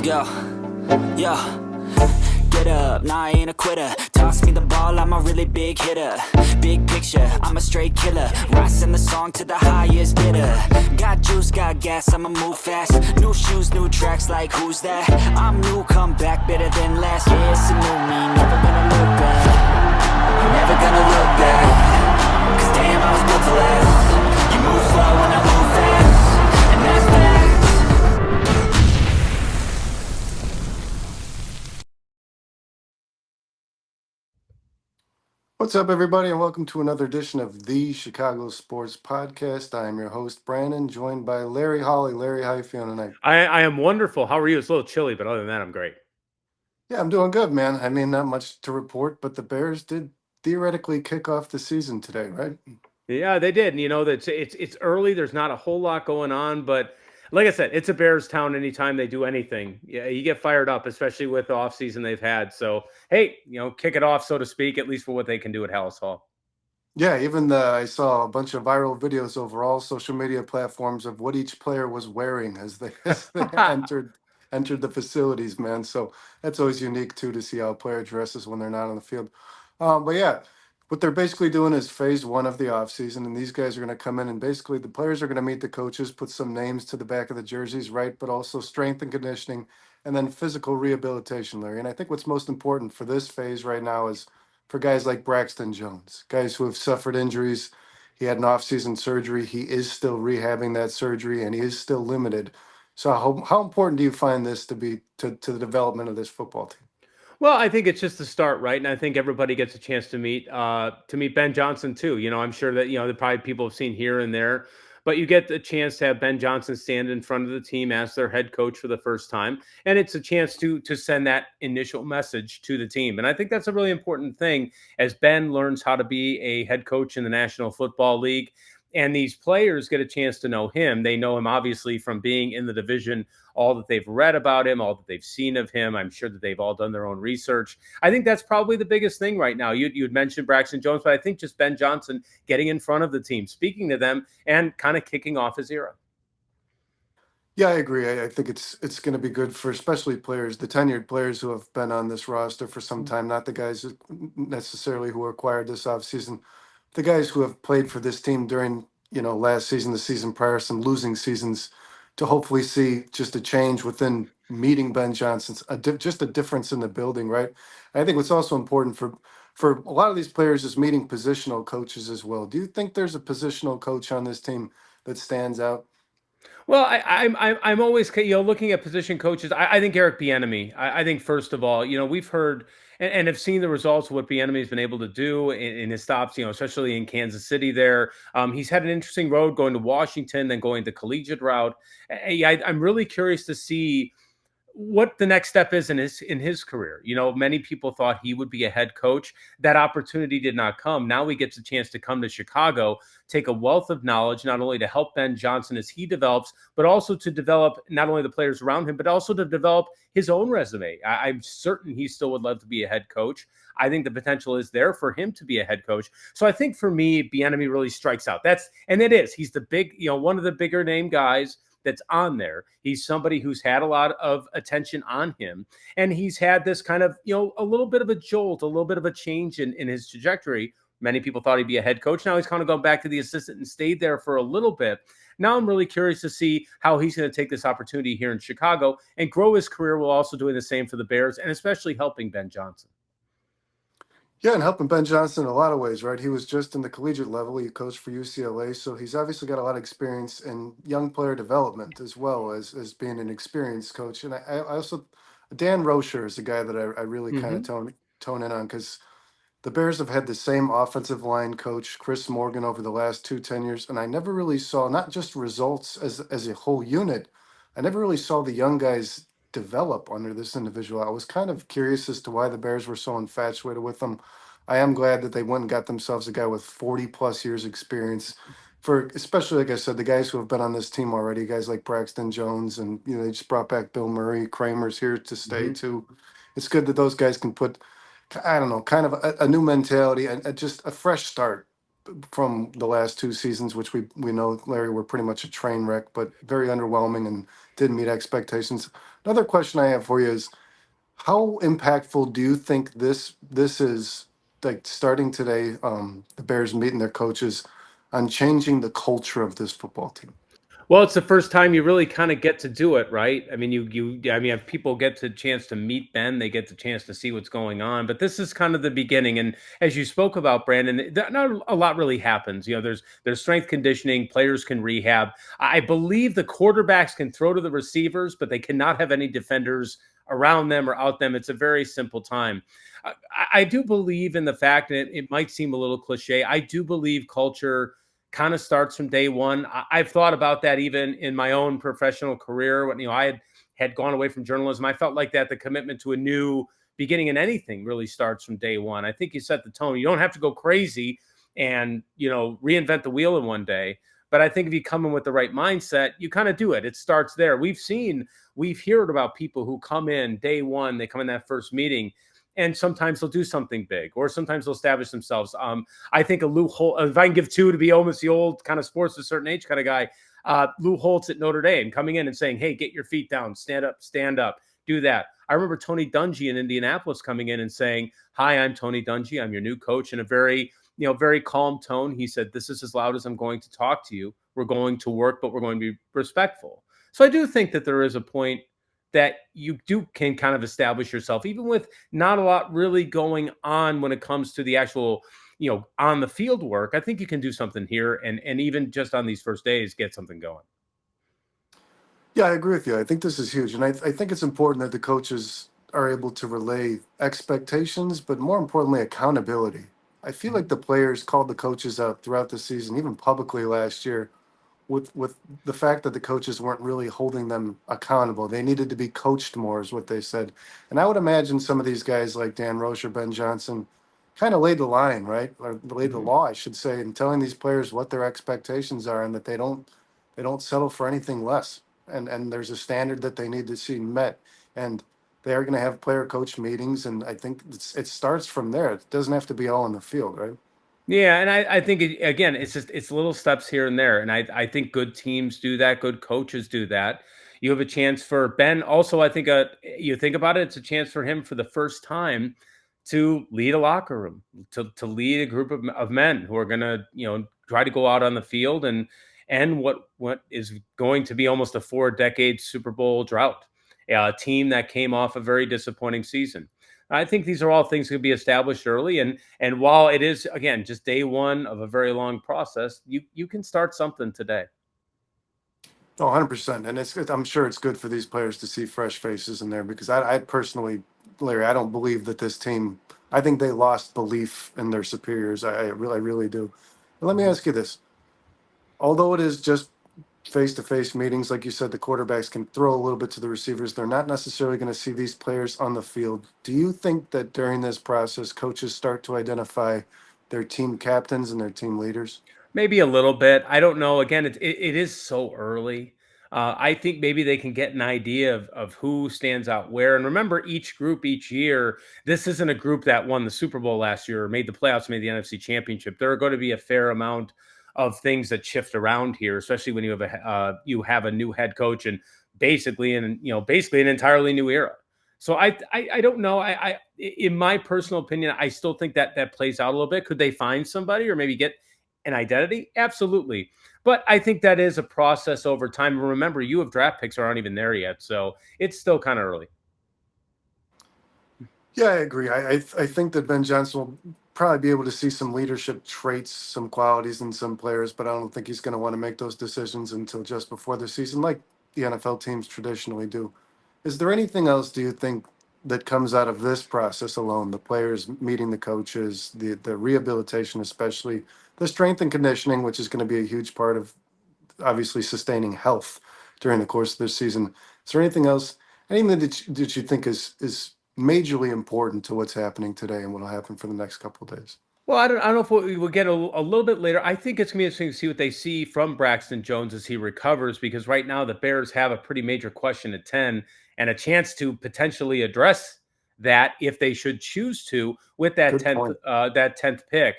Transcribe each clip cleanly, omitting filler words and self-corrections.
Yo, yo, get up, nah I ain't a quitter. Toss me the ball, I'm a really big hitter. Big picture, I'm a straight killer. Rising the song to the highest bidder. Got juice, got gas, I'ma move fast. New shoes, new tracks, like who's that? I'm new, come back, better than last. Yeah, it's a new me, never gonna look back. Never gonna look back. Cause damn, I was built to last. You move slow and I move fast. And that's facts. What's up, everybody, and welcome to another edition of the Chicago Sports Podcast. I am your host, Brandon, joined by Larry Holly. Larry, how you feeling tonight? I am wonderful. How are you? It's a little chilly, but other than that, I'm great. Yeah, I'm doing good, man. I mean, not much to report, but the Bears did theoretically kick off the season today, right? Yeah, they did. And you know that it's early. There's not a whole lot going on, but like I said, it's a Bears town. Anytime they do anything, yeah, you get fired up, especially with the offseason they've had. So hey, kick it off, so to speak, at least for what they can do at Halas Hall. Yeah, even I saw a bunch of viral videos over all social media platforms of what each player was wearing as they as they entered the facilities, man. So that's always unique too to see how a player dresses when they're not on the field. But yeah, what they're basically doing is phase one of the offseason, and these guys are going to come in and basically the players are going to meet the coaches, put some names to the back of the jerseys, right? But also strength and conditioning, and then physical rehabilitation, Larry. And I think what's most important for this phase right now is for guys like Braxton Jones, guys who have suffered injuries. He had an off-season surgery. He is still rehabbing that surgery, and he is still limited. So how important do you find this to be to the development of this football team? Well, I think it's just the start, right? And I think everybody gets a chance to meet Ben Johnson too. I'm sure that the probably people have seen here and there, but you get the chance to have Ben Johnson stand in front of the team as their head coach for the first time, and it's a chance to send that initial message to the team. And I think that's a really important thing as Ben learns how to be a head coach in the National Football League. And these players get a chance to know him. They know him obviously from being in the division, all that they've read about him, all that they've seen of him. I'm sure that they've all done their own research. I think that's probably the biggest thing right now. You'd mentioned Braxton Jones, but I think just Ben Johnson getting in front of the team, speaking to them, and kind of kicking off his era. Yeah, I agree. I think it's going to be good for especially players, the tenured players who have been on this roster for some time, not the guys necessarily who were acquired this offseason, the guys who have played for this team during, last season, the season prior, some losing seasons, to hopefully see just a change within meeting Ben Johnson's, just a difference in the building, right? I think what's also important for a lot of these players is meeting positional coaches as well. Do you think there's a positional coach on this team that stands out? Well, I'm always looking at position coaches. I think Eric Bieniemy. I think first of all, we've heard and have seen the results of what Bieniemy has been able to do in his stops. Especially in Kansas City. There, he's had an interesting road going to Washington, then going the collegiate route. I'm really curious to see what the next step is in his career. Many people thought he would be a head coach. That opportunity did not come. Now he gets a chance to come to Chicago, take a wealth of knowledge, not only to help Ben Johnson as he develops, but also to develop not only the players around him, but also to develop his own resume. I'm certain he still would love to be a head coach. I think the potential is there for him to be a head coach. So I think for me, Bieniemy really strikes out. And it is. He's the big, one of the bigger name guys that's on there. He's somebody who's had a lot of attention on him. And he's had this kind of, a little bit of a jolt, a little bit of a change in his trajectory. Many people thought he'd be a head coach. Now he's kind of gone back to the assistant and stayed there for a little bit. Now I'm really curious to see how he's going to take this opportunity here in Chicago and grow his career while also doing the same for the Bears and especially helping Ben Johnson. Yeah, and helping Ben Johnson in a lot of ways, right? He was just in the collegiate level. He coached for UCLA, so he's obviously got a lot of experience in young player development as well as being an experienced coach. And I also, Dan Rocher is a guy that I really kind of Mm-hmm. tone in on because the Bears have had the same offensive line coach, Chris Morgan, over the last two tenures, and I never really saw not just results as a whole unit. I never really saw the young guys develop under this individual. I was kind of curious as to why the Bears were so infatuated with them. I am glad that they went and got themselves a guy with 40 plus years experience for especially like I said, the guys who have been on this team already, guys like Braxton Jones and they just brought back Bill Murray, Kramer's here to stay Mm-hmm. too. It's good that those guys can put I don't know, kind of a new mentality and just a fresh start from the last two seasons, which we know, Larry, were pretty much a train wreck, but very underwhelming and didn't meet expectations. Another question I have for you is, how impactful do you think this is, like starting today, the Bears meeting their coaches on changing the culture of this football team? Well, it's the first time you really kind of get to do it, right? I mean, I mean, if people get the chance to meet Ben, they get the chance to see what's going on. But this is kind of the beginning, and as you spoke about, Brandon, not a lot really happens. You know, there's strength conditioning, players can rehab. I believe the quarterbacks can throw to the receivers, but they cannot have any defenders around them or out them. It's a very simple time. I do believe in the fact that it might seem a little cliche. I do believe culture kind of starts from day one. I've thought about that even in my own professional career when I had gone away from journalism. I felt like that the commitment to a new beginning in anything really starts from day one. I think you set the tone. You don't have to go crazy and reinvent the wheel in one day. But I think if you come in with the right mindset, you kind of do it. It starts there. We've heard about people who come in day one, they come in that first meeting, and sometimes they'll do something big, or sometimes they'll establish themselves. I think a Lou Holtz, if I can give two to be almost the old kind of sports at a certain age kind of guy, Lou Holtz at Notre Dame coming in and saying, hey, get your feet down, stand up, do that. I remember Tony Dungy in Indianapolis coming in and saying, hi, I'm Tony Dungy. I'm your new coach, in a very, very calm tone. He said, this is as loud as I'm going to talk to you. We're going to work, but we're going to be respectful. So I do think that there is a point that you can kind of establish yourself, even with not a lot really going on when it comes to the actual, on the field work. I think you can do something here, and even just on these first days, get something going. Yeah, I agree with you. I think this is huge. And I think it's important that the coaches are able to relay expectations, but more importantly, accountability. I feel like the players called the coaches out throughout the season, even publicly last year, with the fact that the coaches weren't really holding them accountable. They needed to be coached more, is what they said. And I would imagine some of these guys like Dan Roche or Ben Johnson kind of laid the line, right? Or laid the law, I should say, in telling these players what their expectations are and that they don't settle for anything less. And there's a standard that they need to see met. And they are going to have player coach meetings, and I think it starts from there. It doesn't have to be all in the field, right? Yeah, and I think again, it's little steps here and there, and I think good teams do that, good coaches do that. You have a chance for Ben. Also, I think you think about it, it's a chance for him for the first time to lead a locker room, to lead a group of men who are going to try to go out on the field and what is going to be almost a 4-decade Super Bowl drought, a team that came off a very disappointing season. I think these are all things that can be established early, and while it is again just day one of a very long process, you can start something today. Oh, 100%. And I'm sure it's good for these players to see fresh faces in there, because I personally, Larry, I don't believe that this team, I think they lost belief in their superiors. I really do. And let me ask you this. Although it is just face-to-face meetings, like you said, the quarterbacks can throw a little bit to the receivers. They're not necessarily going to see these players on the field. Do you think that during this process, coaches start to identify their team captains and their team leaders? Maybe a little bit. I don't know. Again, it is so early. I think maybe they can get an idea of who stands out where. And remember, each group each year, this isn't a group that won the Super Bowl last year or made the playoffs, made the NFC Championship. There are going to be a fair amount of things that shift around here, especially when you have a new head coach and basically an entirely new era. So I don't know. In my personal opinion, I still think that plays out a little bit. Could they find somebody or maybe get an identity? Absolutely. But I think that is a process over time. Remember, you have draft picks that aren't even there yet. So it's still kind of early. Yeah, I agree. I think that Ben Johnson will probably be able to see some leadership traits, some qualities in some players, but I don't think he's going to want to make those decisions until just before the season, like the NFL teams traditionally do. Is there anything else, do you think, that comes out of this process alone? The players meeting the coaches, the rehabilitation, especially the strength and conditioning, which is going to be a huge part of obviously sustaining health during the course of this season. Is there anything else, anything that you think is majorly important to what's happening today and what will happen for the next couple of days? Well, I don't know if we will get a little bit later. I think it's going to be interesting to see what they see from Braxton Jones as he recovers, because right now the Bears have a pretty major question at 10 and a chance to potentially address that if they should choose to with that Good 10th point. that 10th pick.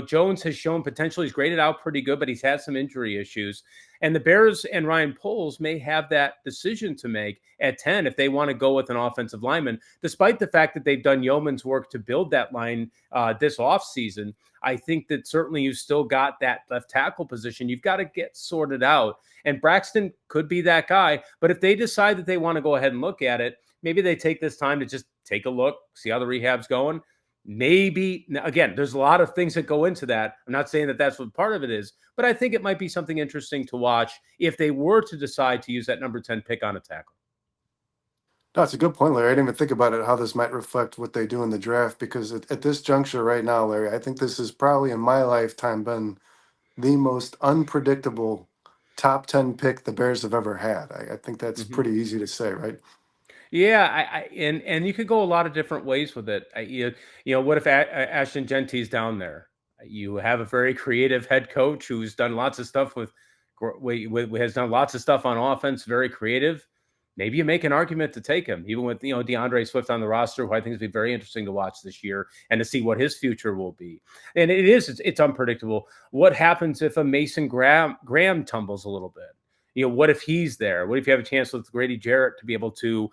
Jones has shown potential. He's graded out pretty good, but he's had some injury issues. And the Bears and Ryan Poles may have that decision to make at 10 if they want to go with an offensive lineman, despite the fact that they've done yeoman's work to build that line this offseason. I think that certainly you've still got that left tackle position. You've got to get sorted out. And Braxton could be that guy. But if they decide that they want to go ahead and look at it, maybe they take this time to just take a look, see how the rehab's going. Maybe, again, there's a lot of things that go into that. I'm not saying that that's what part of it is, but I think it might be something interesting to watch if they were to decide to use that number 10 pick on a tackle. No, it's a good point, Larry. I didn't even think about it, how this might reflect what they do in the draft, because at this juncture right now, Larry, I think this has probably in my lifetime been the most unpredictable top 10 pick the Bears have ever had. I think that's pretty easy to say, right? Yeah, and you could go a lot of different ways with it. What if Ashton Genty's down there? You have a very creative head coach who's done lots of stuff has done lots of stuff on offense, very creative. Maybe you make an argument to take him, even with DeAndre Swift on the roster, who I think is be very interesting to watch this year and to see what his future will be. And it's unpredictable. What happens if a Mason Graham tumbles a little bit? What if he's there? What if you have a chance with Grady Jarrett to be able to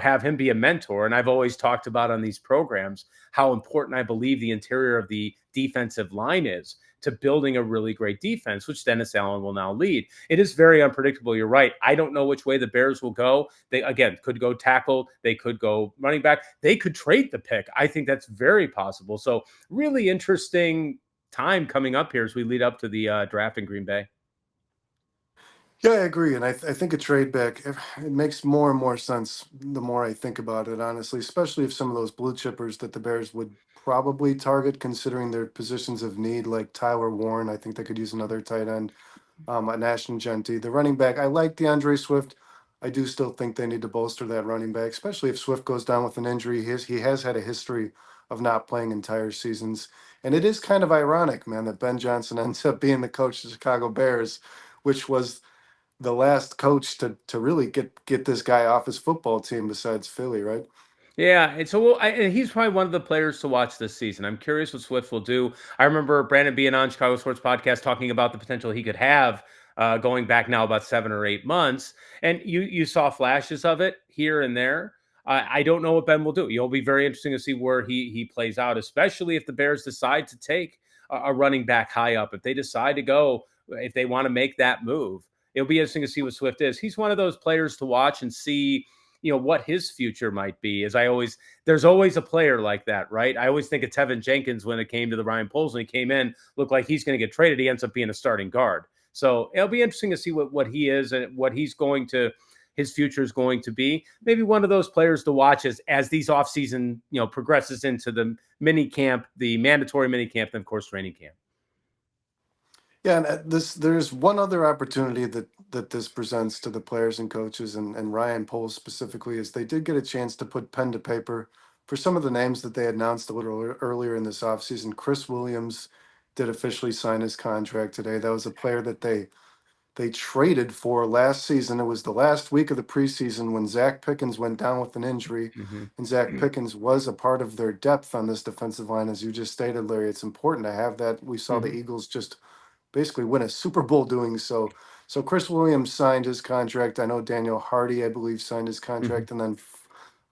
have him be a mentor? And I've always talked about on these programs how important I believe the interior of the defensive line is to building a really great defense, which Dennis Allen will now lead. It is very unpredictable. You're right. I don't know which way the Bears will go. They, again, could go tackle. They could go running back. They could trade the pick. I think that's very possible. So really interesting time coming up here as we lead up to the draft in Green Bay. Yeah, I agree. And I think a trade back, it makes more and more sense the more I think about it, honestly, especially if some of those blue chippers that the Bears would probably target, considering their positions of need, like Tyler Warren. I think they could use another tight end, an Ashton Genty. The running back, I like DeAndre Swift. I do still think they need to bolster that running back, especially if Swift goes down with an injury. He has had a history of not playing entire seasons. And it is kind of ironic, man, that Ben Johnson ends up being the coach of the Chicago Bears, which was the last coach to really get this guy off his football team besides Philly, right? Yeah, and so and he's probably one of the players to watch this season. I'm curious what Swift will do. I remember Brandon being on Chicago Sports Podcast talking about the potential he could have going back now about 7 or 8 months, and you saw flashes of it here and there. I don't know what Ben will do. It'll be very interesting to see where he plays out, especially if the Bears decide to take a running back high up. If they decide to go, if they want to make that move, it'll be interesting to see what Swift is. He's one of those players to watch and see what his future might be. There's always a player like that, right? I always think of Tevin Jenkins when it came to the Ryan Poles, when he came in, looked like he's going to get traded. He ends up being a starting guard. So it'll be interesting to see what he is and what his future is going to be. Maybe one of those players to watch as these offseason, progresses into the mini camp, the mandatory mini camp, and of course training camp. Yeah, and there's one other opportunity that this presents to the players and coaches, and Ryan Poles specifically, is they did get a chance to put pen to paper for some of the names that they announced a little earlier in this offseason. Chris Williams did officially sign his contract today. That was a player that they traded for last season. It was the last week of the preseason when Zach Pickens went down with an injury, and Zach Pickens was a part of their depth on this defensive line, as you just stated, Larry. It's important to have that. We saw the Eagles just basically win a Super Bowl doing so. So Chris Williams signed his contract. I know Daniel Hardy, I believe, signed his contract, and then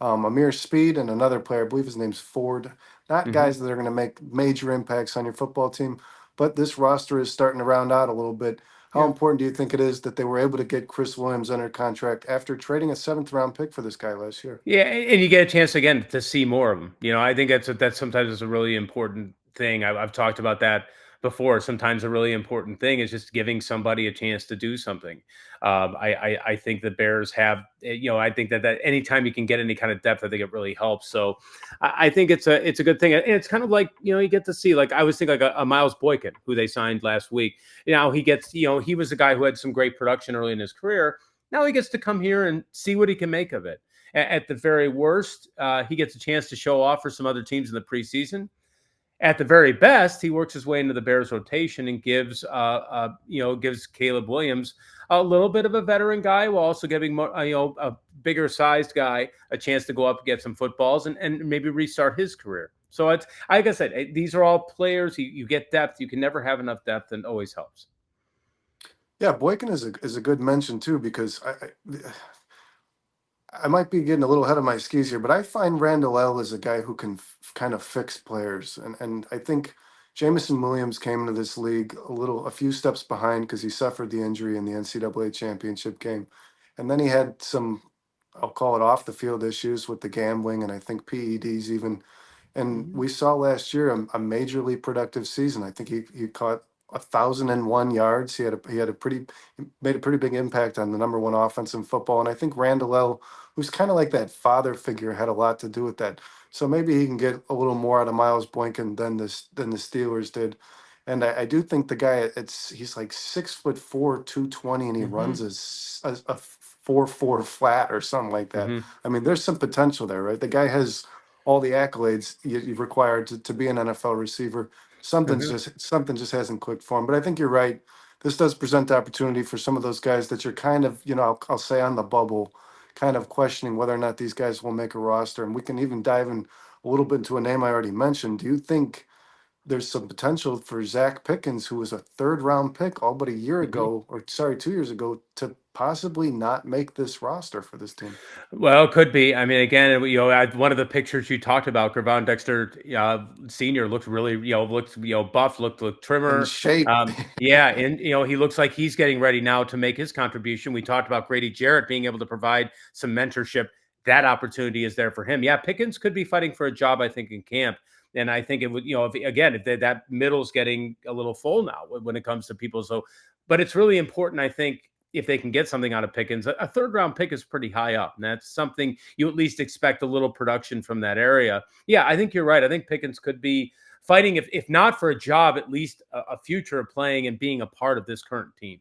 Amir Speed and another player, I believe his name's Ford. Not guys that are going to make major impacts on your football team, but this roster is starting to round out a little bit. How important do you think it is that they were able to get Chris Williams under contract after trading a 7th-round pick for this guy last year? Yeah, and you get a chance again to see more of him. I think that's sometimes is a really important thing. I've talked about that before. Sometimes a really important thing is just giving somebody a chance to do something. I think the Bears have, I think that anytime you can get any kind of depth, I think it really helps. So I think it's a good thing. And it's kind of like, you get to see, like, I always think like a Miles Boykin, who they signed last week. He gets, he was a guy who had some great production early in his career. Now he gets to come here and see what he can make of it. At the very worst, he gets a chance to show off for some other teams in the preseason. At the very best, he works his way into the Bears rotation and gives gives Caleb Williams a little bit of a veteran guy while also giving a bigger sized guy a chance to go up and get some footballs and maybe restart his career. So it's like I said, these are all players. You get depth. You can never have enough depth, and always helps. Yeah, Boykin is a good mention too, because I might be getting a little ahead of my skis here, but I find Randall L is a guy who can kind of fix players, and I think Jamison Williams came into this league a few steps behind because he suffered the injury in the NCAA championship game, and then he had some, I'll call it off the field issues with the gambling and I think PEDs even. And Mhm. we saw last year a majorly productive season. I think he caught 1,001 yards. He made a pretty big impact on the number one offense in football. And I think Randall L, who's kind of like that father figure, had a lot to do with that. So maybe he can get a little more out of Miles Boykin than the Steelers did. And I do think the guy, he's like 6'4", 220, and he runs Mhm. a 4.4 flat or something like that. Mhm. I mean, there's some potential there, right? The guy has all the accolades you required to be an NFL receiver. Mhm. Something just hasn't clicked for him. But I think you're right. This does present the opportunity for some of those guys that you're kind of, I'll say on the bubble, kind of questioning whether or not these guys will make a roster. And we can even dive in a little bit into a name I already mentioned. Do you think there's some potential for Zach Pickens, who was a third round pick all but a year Mhm. ago, or sorry, 2 years ago, to possibly not make this roster for this team? Well, it could be. I mean, again, one of the pictures you talked about, Gravon Dexter Senior looked really, looked, buff, looked In trimmer. shape. Yeah, and he looks like he's getting ready now to make his contribution. We talked about Grady Jarrett being able to provide some mentorship. That opportunity is there for him. Yeah, Pickens could be fighting for a job, I think, in camp. And I think it would, if that middle's getting a little full now when it comes to people. So, but it's really important, I think, if they can get something out of Pickens. A third round pick is pretty high up, and that's something you at least expect a little production from that area. Yeah, I think you're right. I think Pickens could be fighting, if not for a job, at least a future of playing and being a part of this current team.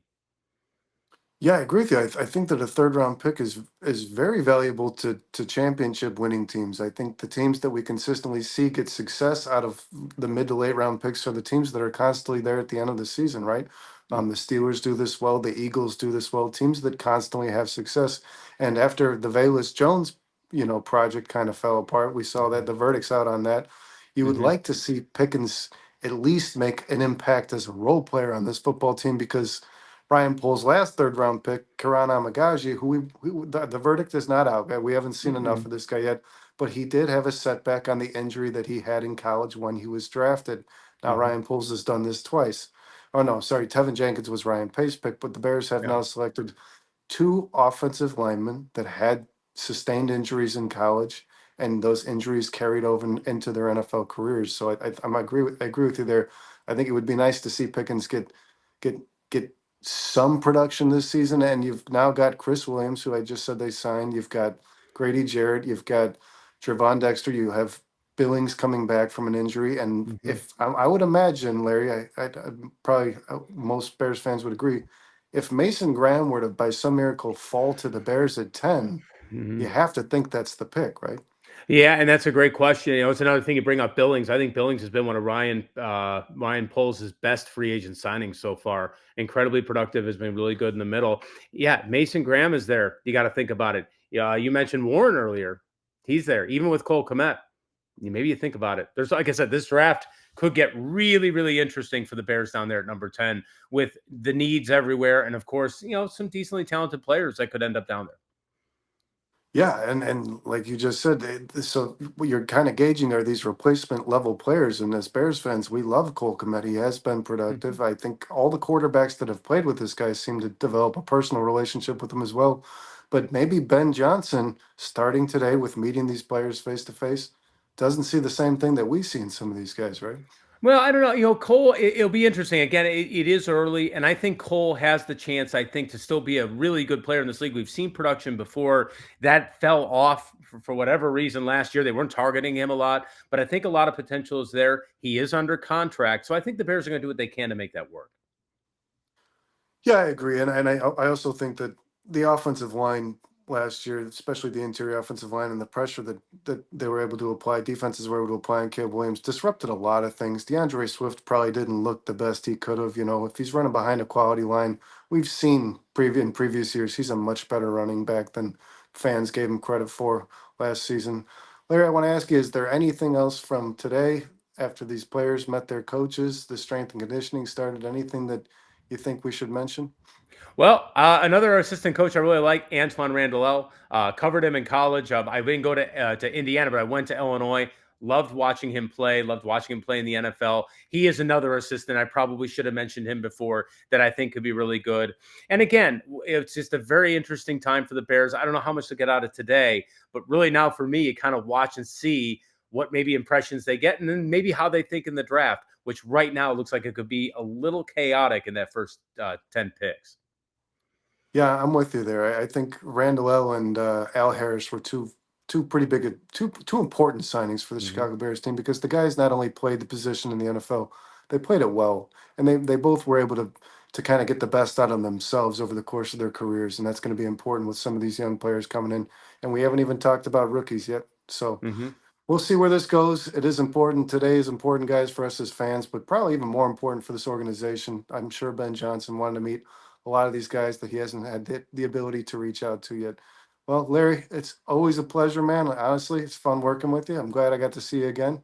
Yeah, I agree with you. I think that a third round pick is very valuable to championship winning teams. I think the teams that we consistently see get success out of the mid to late round picks are the teams that are constantly there at the end of the season, right? The Steelers do this well, the Eagles do this well, teams that constantly have success. And after the Valus Jones, project kind of fell apart, we saw that the verdict's out on that. You would Mm-hmm. like to see Pickens at least make an impact as a role player on this football team, because Ryan Pohl's last third round pick, Karan Amagaji, the verdict is not out. We haven't seen enough Mm-hmm. of this guy yet, but he did have a setback on the injury that he had in college when he was drafted. Now, Mm-hmm. Ryan Pohl's has done this twice. Oh, no, sorry. Tevin Jenkins was Ryan Pace's pick, but the Bears have Yeah. now selected two offensive linemen that had sustained injuries in college, and those injuries carried over into their NFL careers. So I agree with you there. I think it would be nice to see Pickens get get some production this season, and you've now got Chris Williams, who I just said they signed. You've got Grady Jarrett. You've got Trevon Dexter. You have Billings coming back from an injury, and Mm-hmm. if I would imagine, Larry, I probably most Bears fans would agree, if Mason Graham were to by some miracle fall to the Bears at 10, Mm-hmm. you have to think that's the pick, right? Yeah, and that's a great question. It's another thing you bring up Billings. I think Billings has been one of Ryan Poles' best free agent signings so far. Incredibly productive, has been really good in the middle. Yeah, Mason Graham is there. You got to think about it. Yeah, you mentioned Warren earlier. He's there, even with Cole Kmet. Maybe you think about it. There's, like I said, this draft could get really, really interesting for the Bears down there at number 10 with the needs everywhere, and of course, some decently talented players that could end up down there. Yeah, and like you just said, so what you're kind of gauging are these replacement level players, and as Bears fans, we love Cole Kmet. He has been Mhm. productive. I think all the quarterbacks that have played with this guy seem to develop a personal relationship with him as well. But maybe Ben Johnson, starting today with meeting these players face to face, doesn't see the same thing that we see in some of these guys, right? Well, I don't know. Cole, it'll be interesting. Again, it is early, and I think Cole has the chance, I think, to still be a really good player in this league. We've seen production before that fell off for whatever reason last year. They weren't targeting him a lot, but I think a lot of potential is there. He is under contract. So I think the Bears are going to do what they can to make that work. Yeah, I agree, and I also think that the offensive line. last year, especially the interior offensive line and the pressure that they were able to apply, defenses were able to apply on Caleb Williams, disrupted a lot of things. DeAndre Swift probably didn't look the best he could have. You know, if he's running behind a quality line, we've seen in previous years, he's a much better running back than fans gave him credit for last season. Larry, I want to ask you, is there anything else from today after these players met their coaches, the strength and conditioning started, anything that you think we should mention? Well, another assistant coach I really like, Antoine Randall. Covered him in college. I didn't go to Indiana, but I went to Illinois. Loved watching him play. Loved watching him play in the NFL. He is another assistant. I probably should have mentioned him before that I think could be really good. And again, it's just a very interesting time for the Bears. I don't know how much to get out of today, but really now for me, you kind of watch and see what maybe impressions they get, and then maybe how they think in the draft, which right now looks like it could be a little chaotic in that first 10 picks. Yeah, I'm with you there. I think Randall and Al Harris were two pretty big, two important signings for the Mhm. Chicago Bears team because the guys not only played the position in the NFL, they played it well, and they both were able to kind of get the best out of themselves over the course of their careers, and that's going to be important with some of these young players coming in. And we haven't even talked about rookies yet, so Mhm. we'll see where this goes. It is important. Today is important, guys, for us as fans, but probably even more important for this organization. I'm sure Ben Johnson wanted to meet a lot of these guys that he hasn't had the ability to reach out to yet. Well, Larry, it's always a pleasure, man. Honestly, it's fun working with you. I'm glad I got to see you again.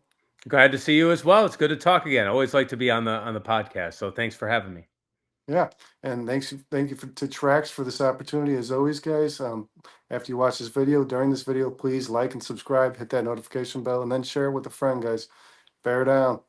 Glad to see you as well. It's good to talk again. I always like to be on the podcast. So thanks for having me. Yeah, and thank you to Trax for this opportunity as always, guys. After you watch this video, during this video, please like and subscribe, hit that notification bell, and then share it with a friend, guys. Bear down.